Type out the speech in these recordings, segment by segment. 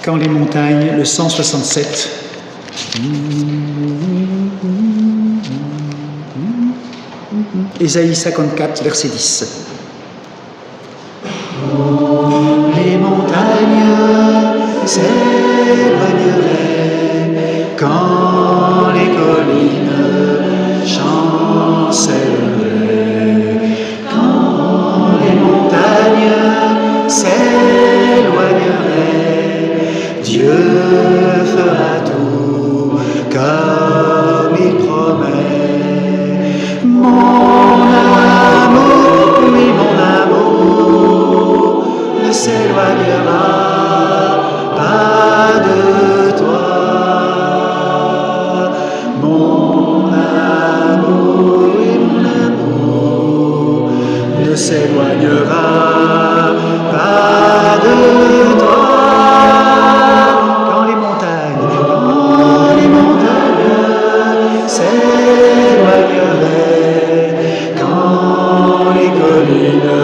Quand les montagnes, le 167. Ésaïe 54, verset 10. Les montagnes s'éloigneraient quand les collines chancelleraient. Quand les montagnes s'éloigneraient, Dieu fera tout comme il promet. Mon amour, oui mon amour, ne s'éloignera pas de toi. Mon amour, oui mon amour, ne s'éloignera pas de toi. Quand les montagnes s'éloigneraient, quand les collines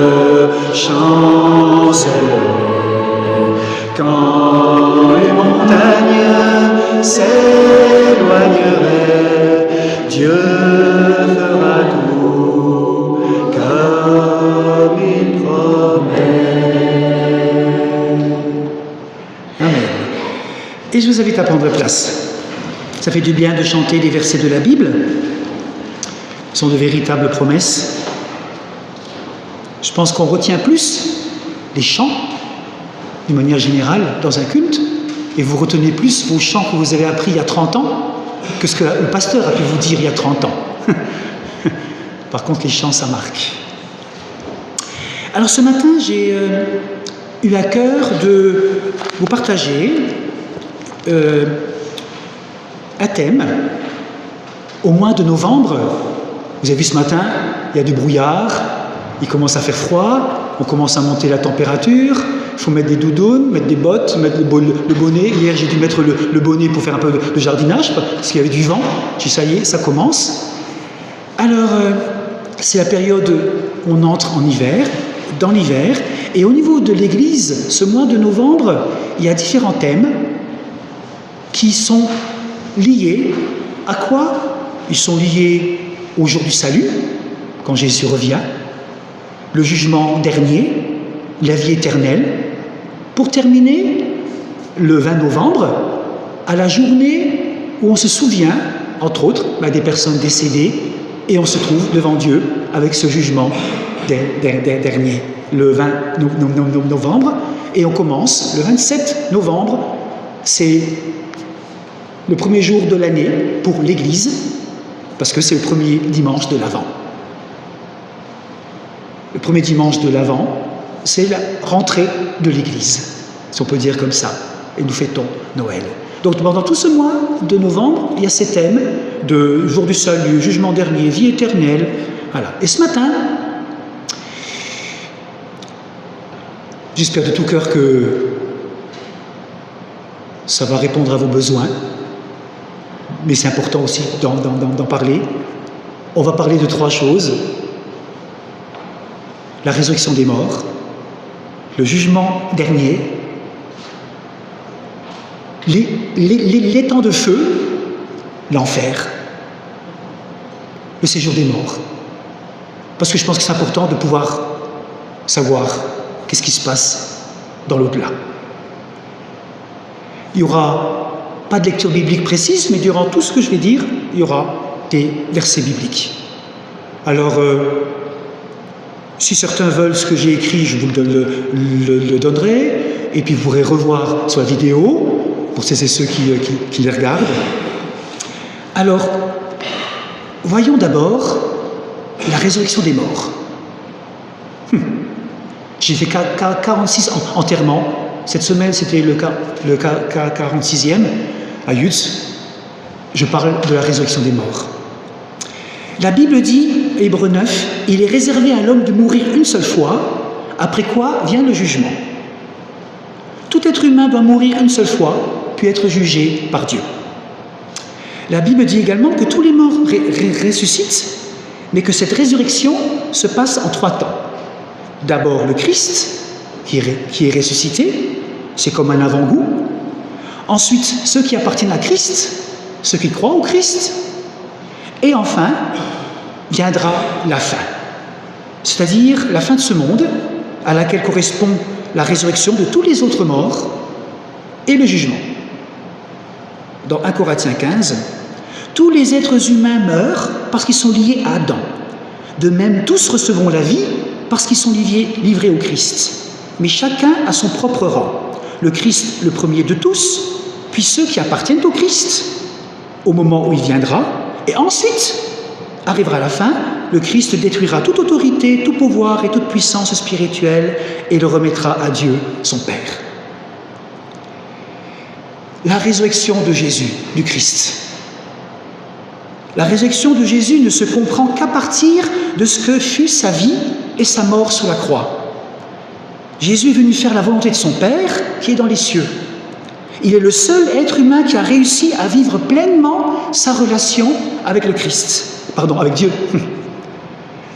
chancelleraient, quand les montagnes s'éloigneraient, Dieu fera tout comme il promet. Amen. Et je vous invite à prendre place. Ça fait du bien de chanter les versets de la Bible. Ce sont de véritables promesses. Je pense qu'on retient plus les chants, d'une manière générale, dans un culte, et vous retenez plus vos chants que vous avez appris il y a 30 ans que ce que le pasteur a pu vous dire il y a 30 ans. Par contre, les chants, ça marque. Alors ce matin, j'ai eu à cœur de vous partager un thème. Au mois de novembre, vous avez vu ce matin, il y a du brouillard, il commence à faire froid, on commence à monter la température, il faut mettre des doudounes, mettre des bottes, mettre le bonnet. Hier, j'ai dû mettre le bonnet pour faire un peu de jardinage, parce qu'il y avait du vent. J'ai dit, ça y est, ça commence. Alors, c'est la période où on entre en hiver, dans l'hiver, et au niveau de l'Église, ce mois de novembre, il y a différents thèmes qui sont liés à quoi? Ils sont liés au jour du salut, quand Jésus revient, le jugement dernier, la vie éternelle, pour terminer, le 20 novembre, à la journée où on se souvient, entre autres, des personnes décédées, et on se trouve devant Dieu avec ce jugement dernier, le 20 novembre, et on commence le 27 novembre, c'est le premier jour de l'année pour l'Église, parce que c'est le premier dimanche de l'Avent. Le premier dimanche de l'Avent, c'est la rentrée de l'Église, si on peut dire comme ça, et nous fêtons Noël. Donc pendant tout ce mois de novembre, il y a ces thèmes de jour du salut, jugement dernier, vie éternelle, voilà. Et ce matin, j'espère de tout cœur que ça va répondre à vos besoins, mais c'est important aussi d'en parler. On va parler de 3 choses. La résurrection des morts, le jugement dernier, les temps de feu, l'enfer, le séjour des morts. Parce que je pense que c'est important de pouvoir savoir qu'est-ce qui se passe dans l'au-delà. Il n'y aura pas de lecture biblique précise, mais durant tout ce que je vais dire, il y aura des versets bibliques. Alors, si certains veulent ce que j'ai écrit, je vous le donnerai, et puis vous pourrez revoir sur la vidéo, pour celles et ceux qui les regardent. Alors, voyons d'abord la résurrection des morts. J'ai fait 46 enterrements. Cette semaine, c'était le 46e à Yutz. Je parle de la résurrection des morts. La Bible dit, Hébreux 9, « Il est réservé à l'homme de mourir une seule fois, après quoi vient le jugement. » Tout être humain doit mourir une seule fois, puis être jugé par Dieu. La Bible dit également que tous les morts ressuscitent, mais que cette résurrection se passe en 3 temps. D'abord le Christ, qui est ressuscité, c'est comme un avant-goût. Ensuite, ceux qui appartiennent à Christ, ceux qui croient au Christ. Et enfin, viendra la fin, c'est-à-dire la fin de ce monde, à laquelle correspond la résurrection de tous les autres morts et le jugement. Dans 1 Corinthiens 15, tous les êtres humains meurent parce qu'ils sont liés à Adam. De même, tous recevront la vie parce qu'ils sont livrés au Christ. Mais chacun a son propre rang. Le Christ, le premier de tous, puis ceux qui appartiennent au Christ, au moment où il viendra, et ensuite arrivera la fin, le Christ détruira toute autorité, tout pouvoir et toute puissance spirituelle et le remettra à Dieu, son Père. La résurrection de Jésus, du Christ. La résurrection de Jésus ne se comprend qu'à partir de ce que fut sa vie et sa mort sur la croix. Jésus est venu faire la volonté de son Père qui est dans les cieux. Il est le seul être humain qui a réussi à vivre pleinement sa relation avec le Christ, avec Dieu.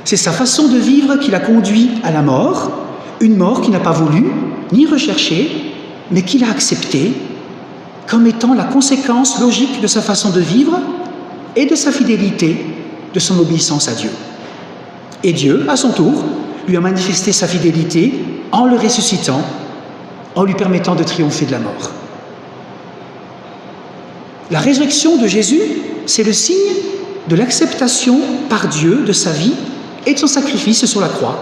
C'est sa façon de vivre qui l'a conduit à la mort, une mort qu'il n'a pas voulu ni recherchée, mais qu'il a acceptée comme étant la conséquence logique de sa façon de vivre et de sa fidélité, de son obéissance à Dieu. Et Dieu, à son tour, lui a manifesté sa fidélité en le ressuscitant, en lui permettant de triompher de la mort. La résurrection de Jésus, c'est le signe de l'acceptation par Dieu de sa vie et de son sacrifice sur la croix.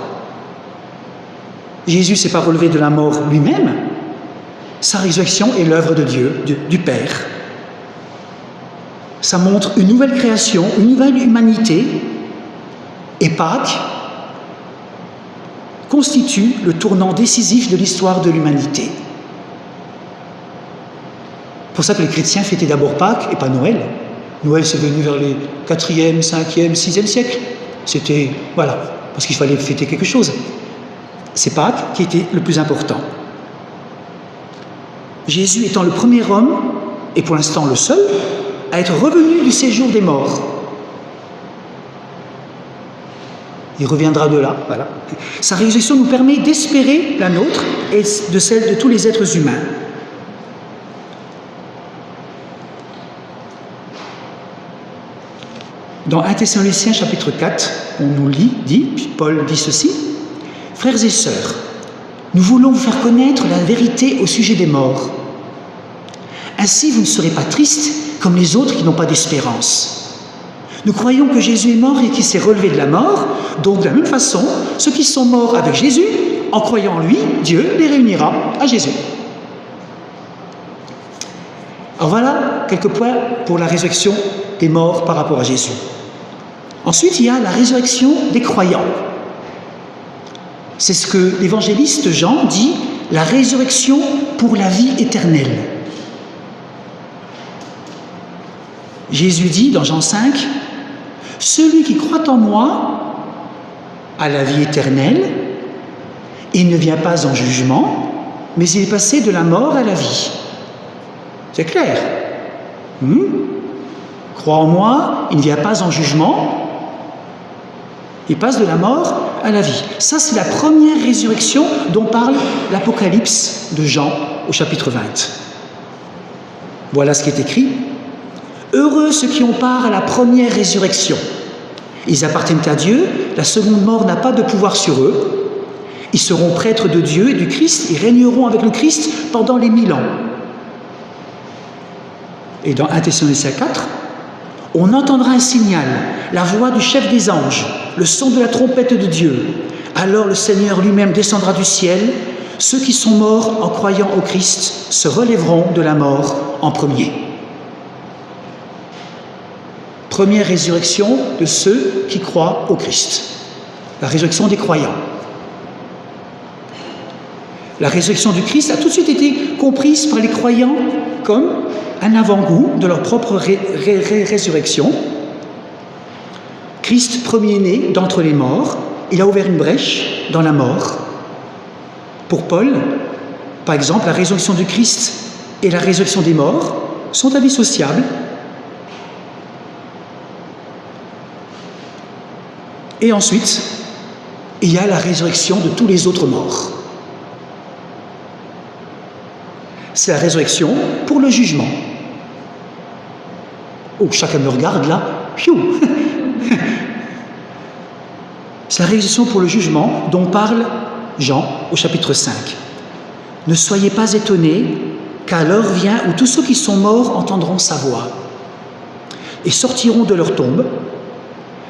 Jésus ne s'est pas relevé de la mort lui-même. Sa résurrection est l'œuvre de Dieu, du Père. Ça montre une nouvelle création, une nouvelle humanité. Et Pâques constitue le tournant décisif de l'histoire de l'humanité. C'est pour ça que les chrétiens fêtaient d'abord Pâques et pas Noël. Noël, c'est venu vers les 4e, 5e, 6e siècles. C'était, parce qu'il fallait fêter quelque chose. C'est Pâques qui était le plus important. Jésus étant le premier homme, et pour l'instant le seul, à être revenu du séjour des morts. Il reviendra de là, voilà. Sa résurrection nous permet d'espérer la nôtre et de celle de tous les êtres humains. Dans 1 Thessaloniciens chapitre 4, on nous dit, Paul dit ceci, « Frères et sœurs, nous voulons vous faire connaître la vérité au sujet des morts. Ainsi, vous ne serez pas tristes comme les autres qui n'ont pas d'espérance. Nous croyons que Jésus est mort et qu'il s'est relevé de la mort, donc de la même façon, ceux qui sont morts avec Jésus, en croyant en lui, Dieu les réunira à Jésus. » Alors voilà quelques points pour la résurrection des morts par rapport à Jésus. Ensuite, il y a la résurrection des croyants. C'est ce que l'évangéliste Jean dit, la résurrection pour la vie éternelle. Jésus dit dans Jean 5, « Celui qui croit en moi a la vie éternelle, il ne vient pas en jugement, mais il est passé de la mort à la vie. » C'est clair. Crois en moi, il ne vient pas en jugement, il passe de la mort à la vie. Ça, c'est la première résurrection dont parle l'Apocalypse de Jean au chapitre 20. Voilà ce qui est écrit. « Heureux ceux qui ont part à la première résurrection. Ils appartiennent à Dieu, la seconde mort n'a pas de pouvoir sur eux. Ils seront prêtres de Dieu et du Christ, ils régneront avec le Christ pendant les 1000 ans. » Et dans 1 Thessaloniciens 4, on entendra un signal, la voix du chef des anges, le son de la trompette de Dieu. Alors le Seigneur lui-même descendra du ciel. Ceux qui sont morts en croyant au Christ se relèveront de la mort en premier. Première résurrection de ceux qui croient au Christ. La résurrection des croyants. La résurrection du Christ a tout de suite été comprise par les croyants comme un avant-goût de leur propre résurrection. Christ, premier-né d'entre les morts, il a ouvert une brèche dans la mort. Pour Paul, par exemple, la résurrection du Christ et la résurrection des morts sont indissociables. Et ensuite, il y a la résurrection de tous les autres morts. C'est la résurrection pour le jugement. Oh, chacun me regarde là. Piou. C'est la résurrection pour le jugement dont parle Jean au chapitre 5. Ne soyez pas étonnés, car l'heure vient où tous ceux qui sont morts entendront sa voix et sortiront de leur tombe.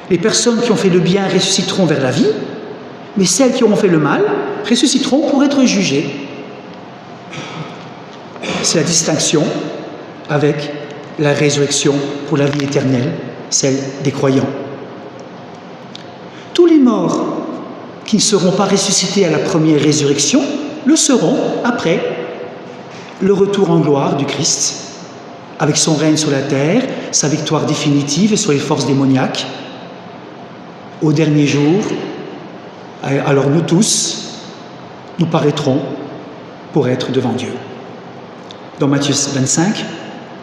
Les personnes qui ont fait le bien ressusciteront vers la vie, mais celles qui auront fait le mal ressusciteront pour être jugées. C'est la distinction avec la résurrection pour la vie éternelle, celle des croyants. Tous les morts qui ne seront pas ressuscités à la première résurrection le seront après le retour en gloire du Christ, avec son règne sur la terre, sa victoire définitive sur les forces démoniaques. Au dernier jour, alors nous tous, nous paraîtrons pour être devant Dieu. Dans Matthieu 25,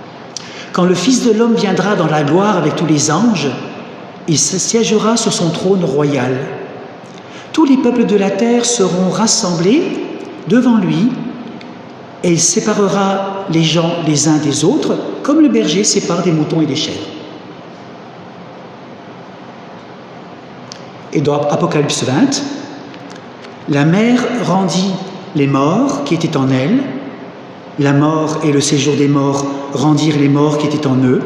« Quand le Fils de l'homme viendra dans la gloire avec tous les anges, il siégera sur son trône royal. Tous les peuples de la terre seront rassemblés devant lui, et il séparera les gens les uns des autres, comme le berger sépare des moutons et des chèvres. » Et dans Apocalypse 20, « La mer rendit les morts qui étaient en elle, la mort et le séjour des morts rendirent les morts qui étaient en eux,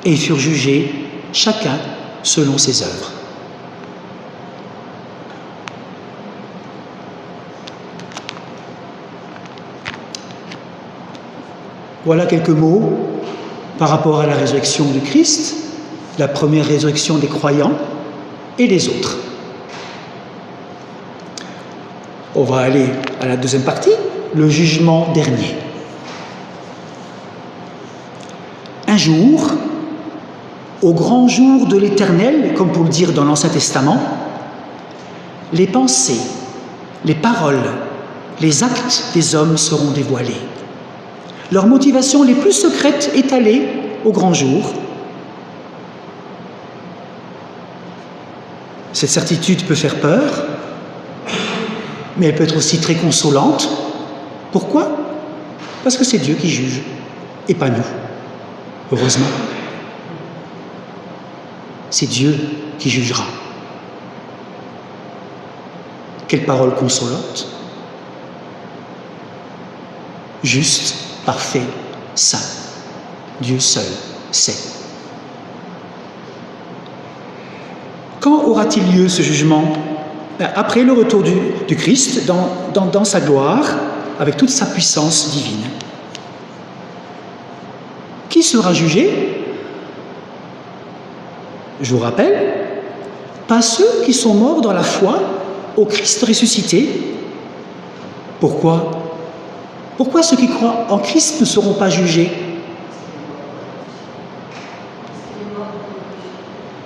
et ils furent jugés, chacun selon ses œuvres. » Voilà quelques mots par rapport à la résurrection du Christ, la première résurrection des croyants et les autres. On va aller à la deuxième partie, le jugement dernier. Un jour, au grand jour de l'Éternel, comme pour le dire dans l'Ancien Testament, les pensées, les paroles, les actes des hommes seront dévoilés. Leurs motivations les plus secrètes étalées au grand jour. Cette certitude peut faire peur, mais elle peut être aussi très consolante. Pourquoi? Parce que c'est Dieu qui juge, et pas nous, heureusement. C'est Dieu qui jugera. Quelle parole consolante. Juste, parfait, saint. Dieu seul sait. Quand aura-t-il lieu ce jugement? Après le retour du Christ dans sa gloire, avec toute sa puissance divine. Qui sera jugé? Je vous rappelle, pas ceux qui sont morts dans la foi au Christ ressuscité. Pourquoi? Pourquoi ceux qui croient en Christ ne seront pas jugés?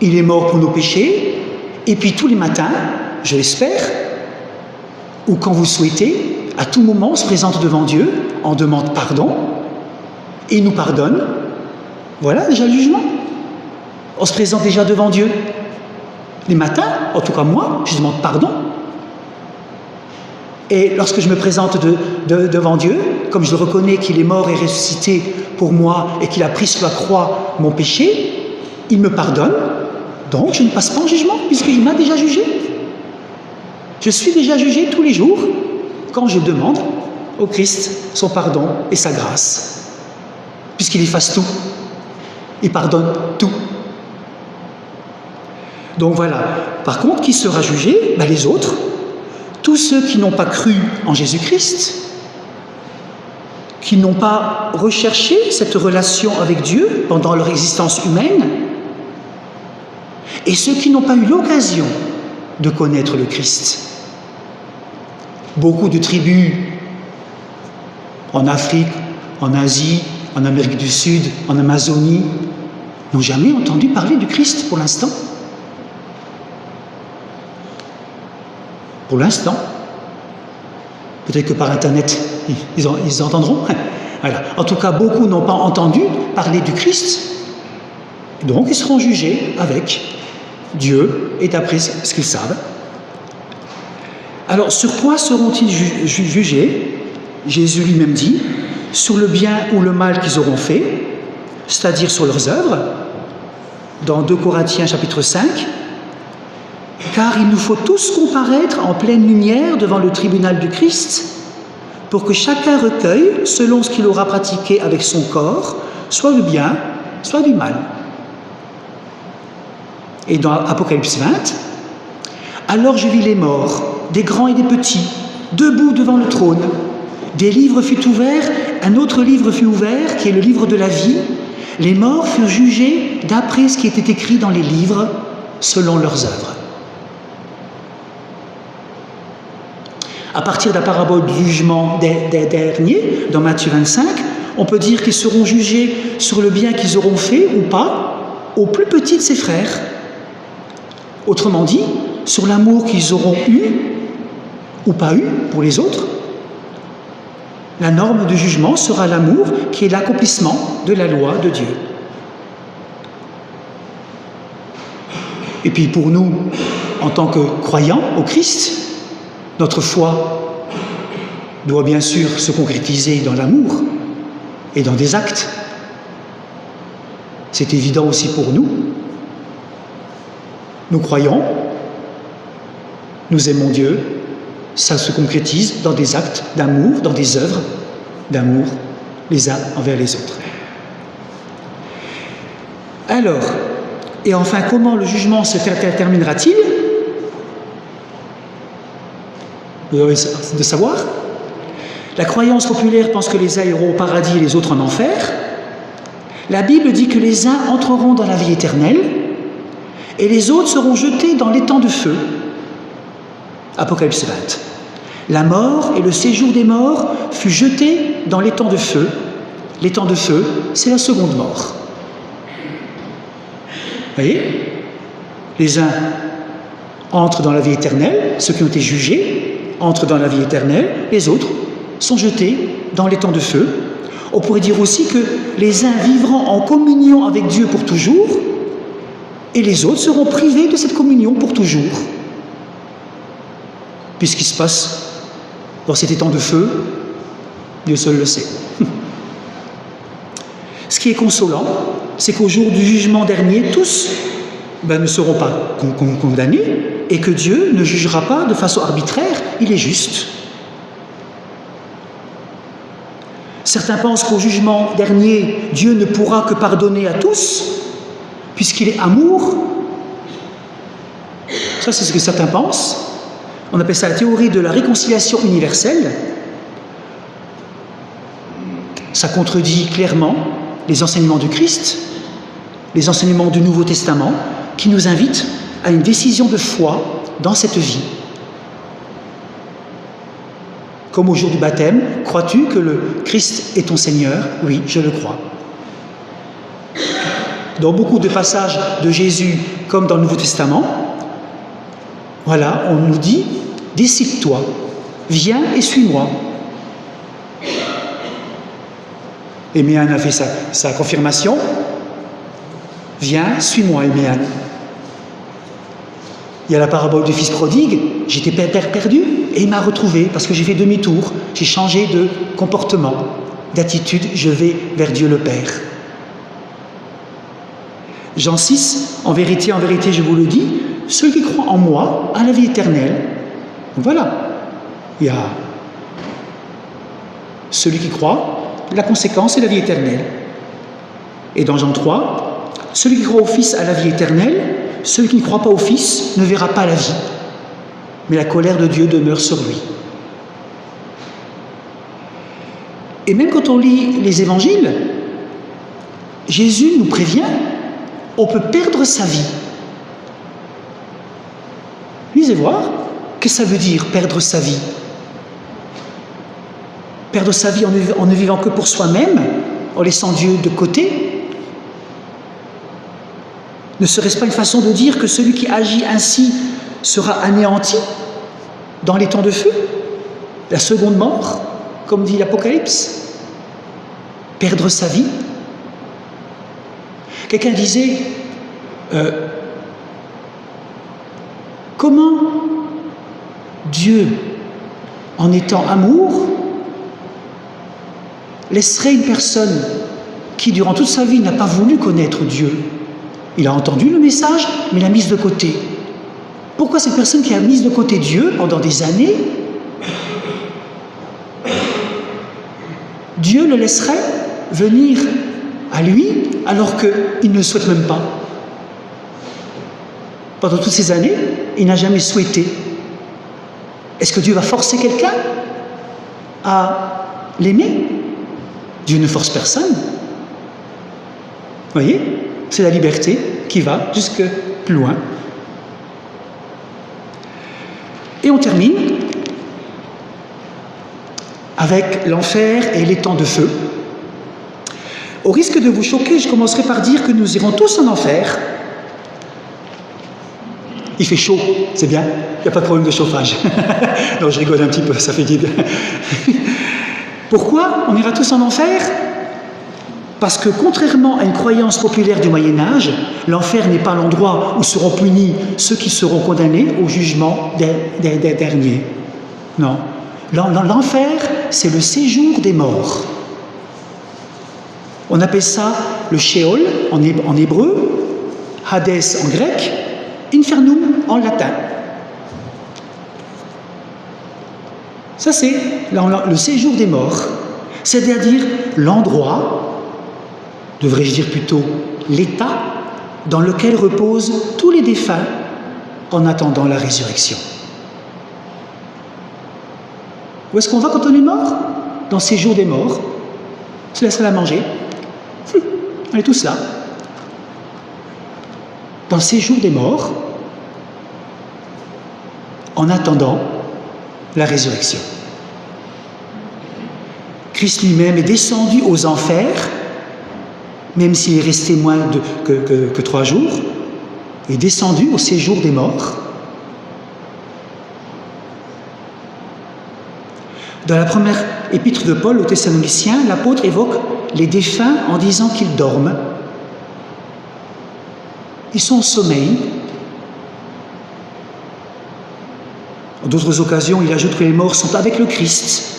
Il est mort pour nos péchés, et puis tous les matins, je l'espère, ou quand vous souhaitez, à tout moment, on se présente devant Dieu, on demande pardon, et il nous pardonne. Voilà déjà le jugement. On se présente déjà devant Dieu. Les matins, en tout cas moi, je demande pardon. Et lorsque je me présente devant Dieu, comme je le reconnais qu'il est mort et ressuscité pour moi et qu'il a pris sur la croix mon péché, il me pardonne, donc je ne passe pas en jugement puisqu'il m'a déjà jugé. Je suis déjà jugé tous les jours quand je demande au Christ son pardon et sa grâce, puisqu'il efface tout, il pardonne tout. Donc voilà. Par contre, qui sera jugé? Les autres. Tous ceux qui n'ont pas cru en Jésus-Christ, qui n'ont pas recherché cette relation avec Dieu pendant leur existence humaine, et ceux qui n'ont pas eu l'occasion de connaître le Christ. Beaucoup de tribus en Afrique, en Asie, en Amérique du Sud, en Amazonie, n'ont jamais entendu parler du Christ pour l'instant. Pour l'instant. Peut-être que par Internet, ils entendront. Voilà. En tout cas, beaucoup n'ont pas entendu parler du Christ. Donc, ils seront jugés avec Dieu et d'après ce qu'ils savent. Alors, sur quoi seront-ils jugés? Jésus lui-même dit, sur le bien ou le mal qu'ils auront fait, c'est-à-dire sur leurs œuvres, dans 2 Corinthiens chapitre 5, car il nous faut tous comparaître en pleine lumière devant le tribunal du Christ, pour que chacun recueille, selon ce qu'il aura pratiqué avec son corps, soit du bien, soit du mal. Et dans Apocalypse 20, « Alors je vis les morts, des grands et des petits, debout devant le trône. Des livres furent ouverts, un autre livre fut ouvert, qui est le livre de la vie. Les morts furent jugés d'après ce qui était écrit dans les livres, selon leurs œuvres. » À partir de la parabole du jugement des derniers, dans Matthieu 25, on peut dire qu'ils seront jugés sur le bien qu'ils auront fait ou pas au plus petit de ses frères. Autrement dit, sur l'amour qu'ils auront eu ou pas eu pour les autres. La norme du jugement sera l'amour qui est l'accomplissement de la loi de Dieu. Et puis pour nous, en tant que croyants au Christ, notre foi doit bien sûr se concrétiser dans l'amour et dans des actes. C'est évident aussi pour nous. Nous croyons, nous aimons Dieu, ça se concrétise dans des actes d'amour, dans des œuvres d'amour les uns envers les autres. Alors, et enfin, comment le jugement se terminera-t-il ? Vous avez de savoir. La croyance populaire pense que les uns iront au paradis et les autres en enfer. La Bible dit que les uns entreront dans la vie éternelle et les autres seront jetés dans l'étang de feu. Apocalypse 20. La mort et le séjour des morts fut jeté dans l'étang de feu. L'étang de feu, c'est la seconde mort. Vous voyez ? Les uns entrent dans la vie éternelle, ceux qui ont été jugés entrent dans la vie éternelle, les autres sont jetés dans l'étang de feu. On pourrait dire aussi que les uns vivront en communion avec Dieu pour toujours, et les autres seront privés de cette communion pour toujours. Puis ce qui se passe dans cet étang de feu, Dieu seul le sait. Ce qui est consolant, c'est qu'au jour du jugement dernier, tous ne seront pas condamnés, et que Dieu ne jugera pas de façon arbitraire, il est juste. Certains pensent qu'au jugement dernier, Dieu ne pourra que pardonner à tous, puisqu'il est amour. Ça, c'est ce que certains pensent. On appelle ça la théorie de la réconciliation universelle. Ça contredit clairement les enseignements du Christ, les enseignements du Nouveau Testament, qui nous invitent à une décision de foi dans cette vie. Comme au jour du baptême, crois-tu que le Christ est ton Seigneur ? Oui, je le crois. Dans beaucoup de passages de Jésus, comme dans le Nouveau Testament, voilà, on nous dit « Décide-toi, viens et suis-moi ». Éméane a fait sa confirmation. « Viens, suis-moi, Éméane ». Il y a la parabole du fils prodigue. J'étais perdu et il m'a retrouvé parce que j'ai fait demi-tour. J'ai changé de comportement, d'attitude. Je vais vers Dieu le Père. Jean 6, en vérité, je vous le dis, ceux qui croient en moi a la vie éternelle. Donc voilà, il y a celui qui croit, la conséquence est la vie éternelle. Et dans Jean 3, celui qui croit au Fils a la vie éternelle, celui qui ne croit pas au Fils ne verra pas la vie, mais la colère de Dieu demeure sur lui. Et même quand on lit les évangiles, Jésus nous prévient, on peut perdre sa vie. Lisez voir, qu'est-ce que ça veut dire, perdre sa vie? Perdre sa vie en ne vivant que pour soi-même, en laissant Dieu de côté? Ne serait-ce pas une façon de dire que celui qui agit ainsi sera anéanti dans les temps de feu, la seconde mort, comme dit l'Apocalypse? Perdre sa vie? Quelqu'un disait, comment Dieu, en étant amour, laisserait une personne qui, durant toute sa vie, n'a pas voulu connaître Dieu? Il a entendu le message, mais l'a mise de côté. Pourquoi cette personne qui a mis de côté Dieu pendant des années, Dieu le laisserait venir à lui alors qu'il ne le souhaite même pas? Pendant toutes ces années, il n'a jamais souhaité. Est-ce que Dieu va forcer quelqu'un à l'aimer? Dieu ne force personne. Vous voyez? C'est la liberté qui va jusque plus loin. Et on termine avec l'enfer et les temps de feu. Au risque de vous choquer, je commencerai par dire que nous irons tous en enfer. Il fait chaud, c'est bien, il n'y a pas de problème de chauffage. Non, je rigole un petit peu, ça fait du bien. Pourquoi on ira tous en enfer? Parce que contrairement à une croyance populaire du Moyen-Âge, l'enfer n'est pas l'endroit où seront punis ceux qui seront condamnés au jugement des derniers. Non. L'enfer, c'est le séjour des morts. On appelle ça le Sheol en hébreu, Hadès en grec, Infernum en latin. Ça, c'est le séjour des morts, c'est-à-dire l'endroit, devrais-je dire plutôt l'état, dans lequel reposent tous les défunts en attendant la résurrection. Où est-ce qu'on va quand on est mort? Dans le séjour des morts. On se laisserait à manger. On est tous là. Dans le séjour des morts, en attendant la résurrection. Christ lui-même est descendu aux enfers, même s'il est resté moins que 3 jours, est descendu au séjour des morts. Dans la première épître de Paul aux Thessaloniciens, l'apôtre évoque les défunts en disant qu'ils dorment. Ils sont au sommeil. En d'autres occasions, il ajoute que les morts sont avec le Christ.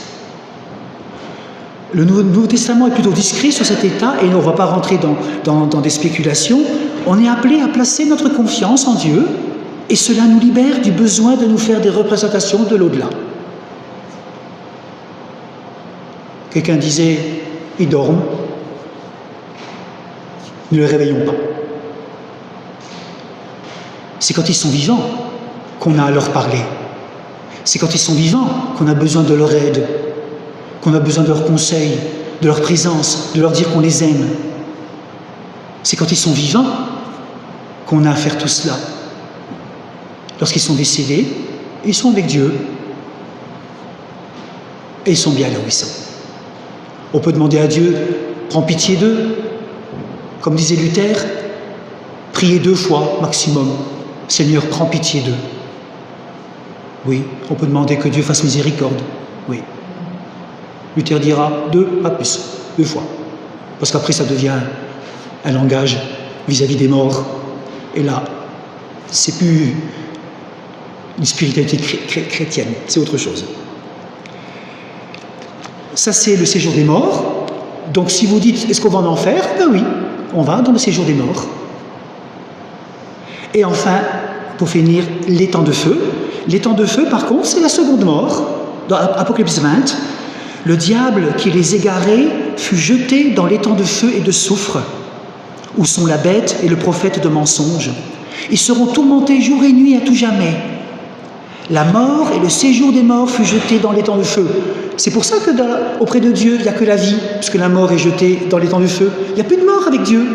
Le Nouveau Testament est plutôt discret sur cet état et on ne va pas rentrer dans des spéculations. On est appelé à placer notre confiance en Dieu et cela nous libère du besoin de nous faire des représentations de l'au-delà. Quelqu'un disait, ils dorment, ne les réveillons pas. C'est quand ils sont vivants qu'on a à leur parler. C'est quand ils sont vivants qu'on a besoin de leur aide, qu'on a besoin de leurs conseils, de leur présence, de leur dire qu'on les aime. C'est quand ils sont vivants qu'on a à faire tout cela. Lorsqu'ils sont décédés, ils sont avec Dieu et ils sont bien là où ils sont. On peut demander à Dieu, prends pitié d'eux. Comme disait Luther, priez 2 fois maximum. Seigneur, prends pitié d'eux. Oui, on peut demander que Dieu fasse miséricorde. Oui. Luther dira 2, pas plus, 2 fois. Parce qu'après, ça devient un langage vis-à-vis des morts. Et là, c'est plus une spiritualité chrétienne, c'est autre chose. Ça, c'est le séjour des morts. Donc, si vous dites, est-ce qu'on va en enfer? Ben oui, on va dans le séjour des morts. Et enfin, pour finir, les temps de feu. Les temps de feu, par contre, c'est la seconde mort. Dans Apocalypse 20, le diable qui les égarait fut jeté dans les temps de feu et de soufre, où sont la bête et le prophète de mensonge. Ils seront tourmentés jour et nuit à tout jamais. La mort et le séjour des morts fut jeté dans les temps de feu. C'est pour ça que auprès de Dieu, il n'y a que la vie, puisque la mort est jetée dans les temps de feu. Il n'y a plus de mort avec Dieu. Vous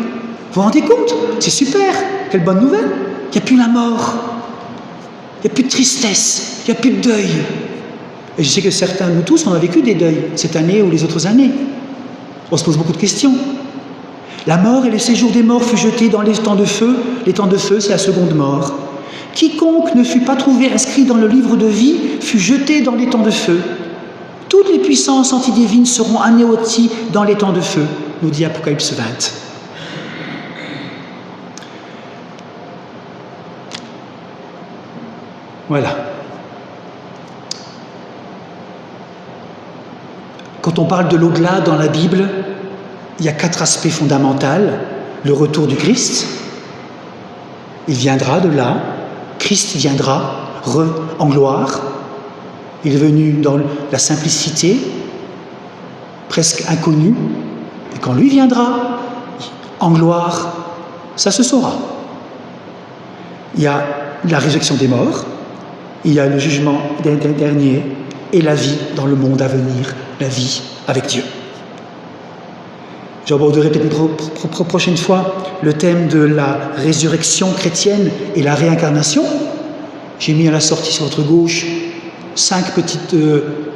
vous rendez compte? C'est super. Quelle bonne nouvelle. Il n'y a plus la mort. Il n'y a plus de tristesse. Il n'y a plus de deuil. Et je sais que certains, nous tous, on a vécu des deuils, cette année ou les autres années. On se pose beaucoup de questions. La mort et le séjour des morts fut jeté dans les temps de feu. Les temps de feu, c'est la seconde mort. Quiconque ne fut pas trouvé inscrit dans le livre de vie fut jeté dans les temps de feu. Toutes les puissances antidivines seront anéanties dans les temps de feu, nous dit Apocalypse 20. Voilà. Quand on parle de l'au-delà dans la Bible, il y a 4 aspects fondamentaux. Le retour du Christ, il viendra de là, Christ viendra en gloire, il est venu dans la simplicité, presque inconnue, et quand lui viendra en gloire, ça se saura. Il y a la résurrection des morts, il y a le jugement dernier et la vie dans le monde à venir, la vie avec Dieu. J'aborderai peut-être une prochaine fois le thème de la résurrection chrétienne et la réincarnation. J'ai mis à la sortie sur votre gauche 5 petites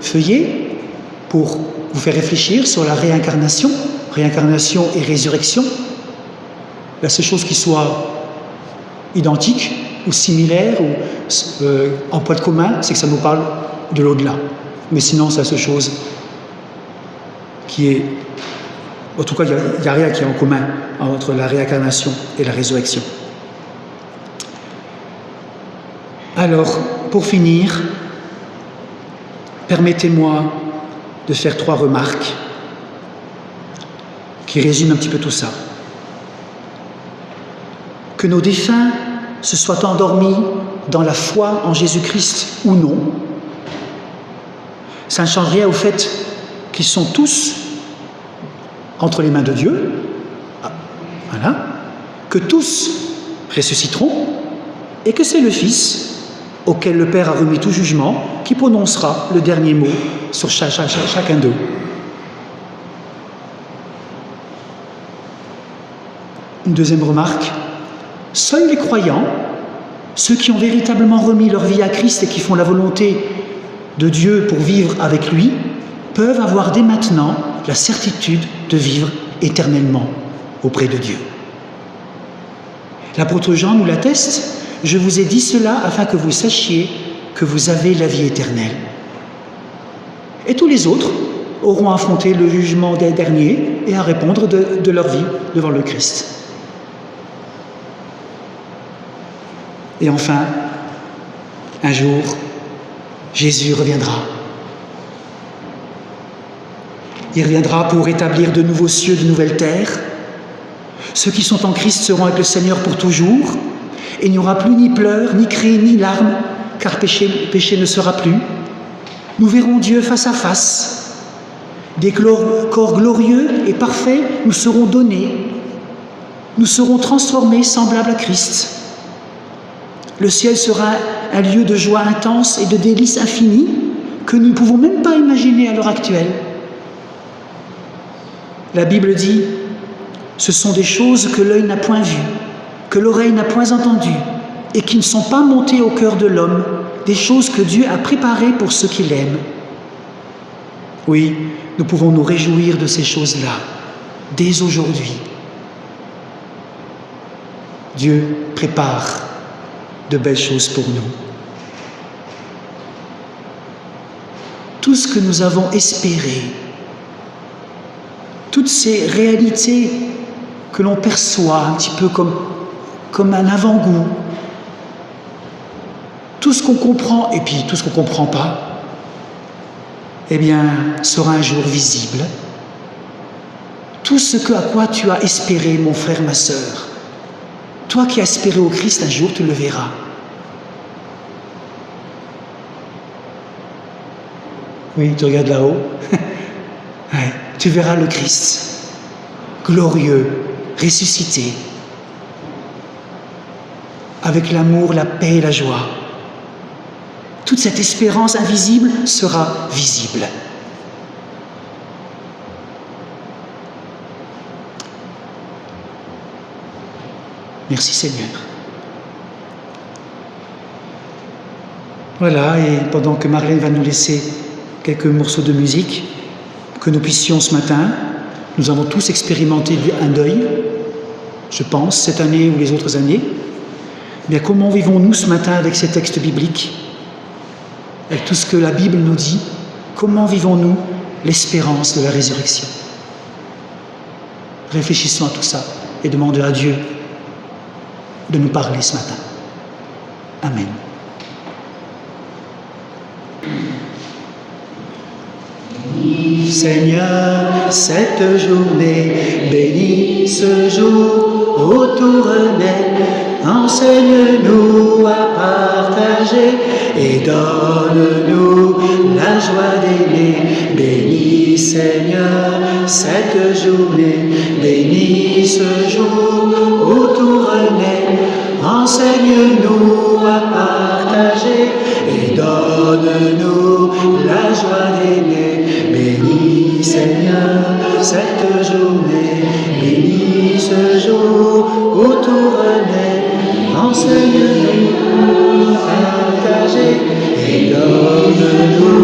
feuillets pour vous faire réfléchir sur la réincarnation et résurrection. La seule chose qui soit identique ou similaire ou en point commun, c'est que ça nous parle de l'au-delà. Mais sinon, c'est la seule chose qui est... En tout cas, il n'y a rien qui est en commun entre la réincarnation et la résurrection. Alors, pour finir, permettez-moi de faire 3 remarques qui résument un petit peu tout ça. Que nos défunts se soient endormis dans la foi en Jésus-Christ ou non, ça ne change rien au fait qu'ils sont tous entre les mains de Dieu, voilà, que tous ressusciteront, et que c'est le Fils, auquel le Père a remis tout jugement, qui prononcera le dernier mot sur chacun d'eux. Une deuxième remarque, seuls les croyants, ceux qui ont véritablement remis leur vie à Christ et qui font la volonté de Dieu pour vivre avec lui, peuvent avoir dès maintenant la certitude de vivre éternellement auprès de Dieu. L'apôtre Jean nous l'atteste, « Je vous ai dit cela afin que vous sachiez que vous avez la vie éternelle. » Et tous les autres auront affronté le jugement des derniers et à répondre de leur vie devant le Christ. Et enfin, un jour, Jésus reviendra. Il reviendra pour établir de nouveaux cieux, de nouvelles terres. Ceux qui sont en Christ seront avec le Seigneur pour toujours. Et il n'y aura plus ni pleurs, ni cris, ni larmes, car péché ne sera plus. Nous verrons Dieu face à face. Des corps glorieux et parfaits nous seront donnés. Nous serons transformés semblables à Christ. Le ciel sera un lieu de joie intense et de délices infinies que nous ne pouvons même pas imaginer à l'heure actuelle. La Bible dit « Ce sont des choses que l'œil n'a point vues, que l'oreille n'a point entendues, et qui ne sont pas montées au cœur de l'homme, des choses que Dieu a préparées pour ceux qui l'aiment. » Oui, nous pouvons nous réjouir de ces choses-là, dès aujourd'hui. Dieu prépare de belles choses pour nous. Tout ce que nous avons espéré, toutes ces réalités que l'on perçoit un petit peu comme un avant-goût, tout ce qu'on comprend et puis tout ce qu'on ne comprend pas, eh bien, sera un jour visible. Tout ce à quoi tu as espéré, mon frère, ma sœur, toi qui as espéré au Christ, un jour tu le verras. Oui, tu regardes là-haut. Ouais, tu verras le Christ, glorieux, ressuscité, avec l'amour, la paix et la joie. Toute cette espérance invisible sera visible. Merci Seigneur. Voilà, et pendant que Marlène va nous laisser quelques morceaux de musique, que nous puissions ce matin, nous avons tous expérimenté un deuil, je pense, cette année ou les autres années. Mais comment vivons-nous ce matin avec ces textes bibliques, avec tout ce que la Bible nous dit? Comment vivons-nous l'espérance de la résurrection? Réfléchissons à tout ça et demandons à Dieu de nous parler ce matin. Amen. Oui. Seigneur, cette journée, bénis ce jour où tout renaît. Enseigne-nous à partager et donne-nous la joie d'aimer. Bénis Seigneur cette journée, bénis ce jour où tout renaît. Enseigne-nous à partager et donne-nous la joie d'aimer. Bénis Seigneur cette journée, bénis ce jour où tout renaît. Enseigne-nous à partager et donne-nous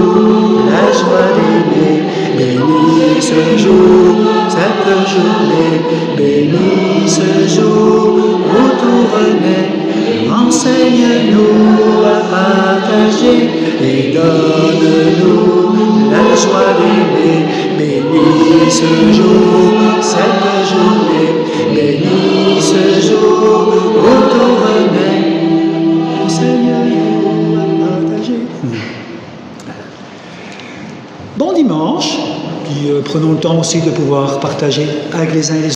la joie d'aimer. Bénis ce jour, cette journée, bénis ce jour où tout renaît. Enseigne-nous à partager et donne-nous la joie d'aimer. Bénis ce jour, cette journée, bénis ce jour où tout renaît. Enseigne-nous à partager. Bon dimanche, puis prenons le temps aussi de pouvoir partager avec les uns et les autres.